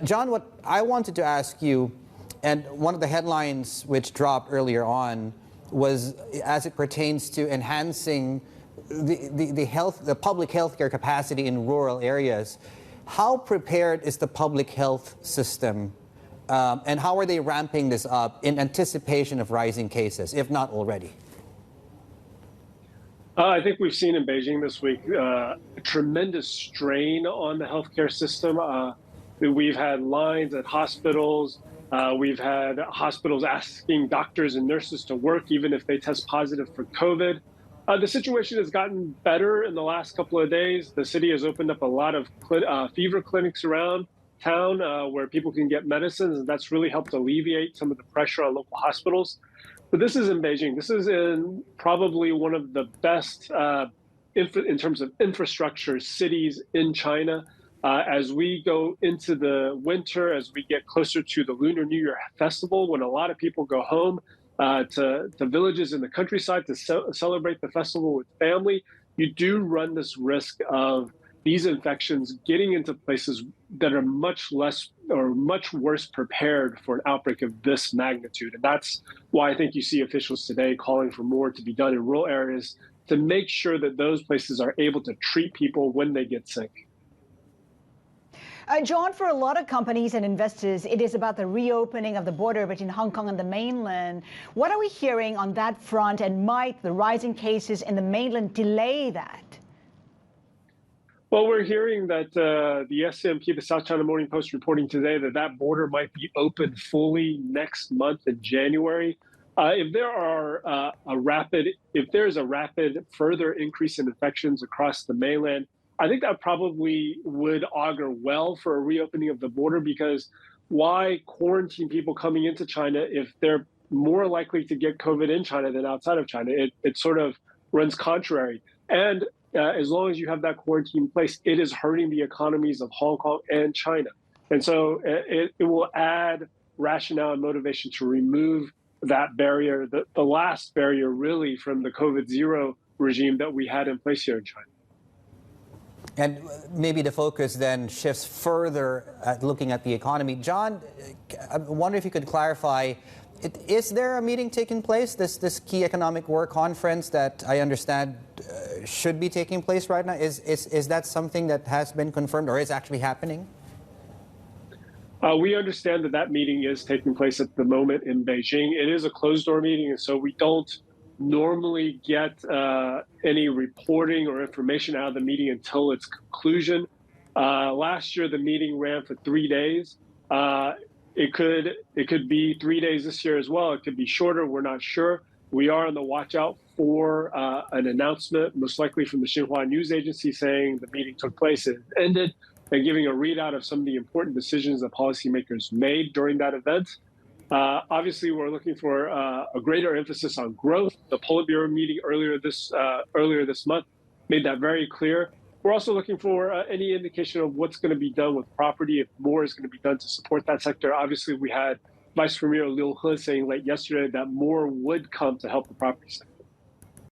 John, what I wanted to ask you, and one of the headlines which dropped earlier on was as it pertains to enhancing the public healthcare capacity in rural areas. How prepared is the public health system, and how are they ramping this up in anticipation of rising cases, if not already? I think we've seen in Beijing this week a tremendous strain on the healthcare system. We've had lines at hospitals. We've had hospitals asking doctors and nurses to work even if they test positive for COVID. The situation has gotten better in the last couple of days. The city has opened up a lot of fever clinics around town where people can get medicines, and that's really helped alleviate some of the pressure on local hospitals. But this is in Beijing. This is in probably one of the best in terms of infrastructure cities in China. As we go into the winter, as we get closer to the Lunar New Year festival, when a lot of people go home to villages in the countryside to celebrate the festival with family, you do run this risk of these infections getting into places that are much less or much worse prepared for an outbreak of this magnitude. And that's why I think you see officials today calling for more to be done in rural areas to make sure that those places are able to treat people when they get sick. John, for a lot of companies and investors, it is about the reopening of the border between Hong Kong and the mainland. What are we hearing on that front, and might the rising cases in the mainland delay that? Well, we're hearing that the SMP, the South China Morning Post, reporting today that border might be open fully next month in January. If there's a rapid further increase in infections across the mainland, I think that probably would augur well for a reopening of the border, because why quarantine people coming into China if they're more likely to get COVID in China than outside of China? It sort of runs contrary. And as long as you have that quarantine in place, it is hurting the economies of Hong Kong and China. And so it will add rationale and motivation to remove that barrier, the last barrier really from the COVID zero regime that we had in place here in China. And maybe the focus then shifts further at looking at the economy. John, I wonder if you could clarify, is there a meeting taking place, this key economic work conference that I understand should be taking place right now? Is that something that has been confirmed or is actually happening? We understand that meeting is taking place at the moment in Beijing. It is a closed-door meeting, and so we don't normally get any reporting or information out of the meeting until its conclusion. Last year, the meeting ran for 3 days. It could be 3 days this year as well. It could be shorter. We're not sure. We are on the watch out for an announcement, most likely from the Xinhua news agency, saying the meeting took place and ended, and giving a readout of some of the important decisions that policymakers made during that event. Obviously, we're looking for a greater emphasis on growth. The Politburo meeting earlier this month made that very clear. We're also looking for any indication of what's going to be done with property, if more is going to be done to support that sector. Obviously, we had Vice Premier Liu He saying late yesterday that more would come to help the property sector.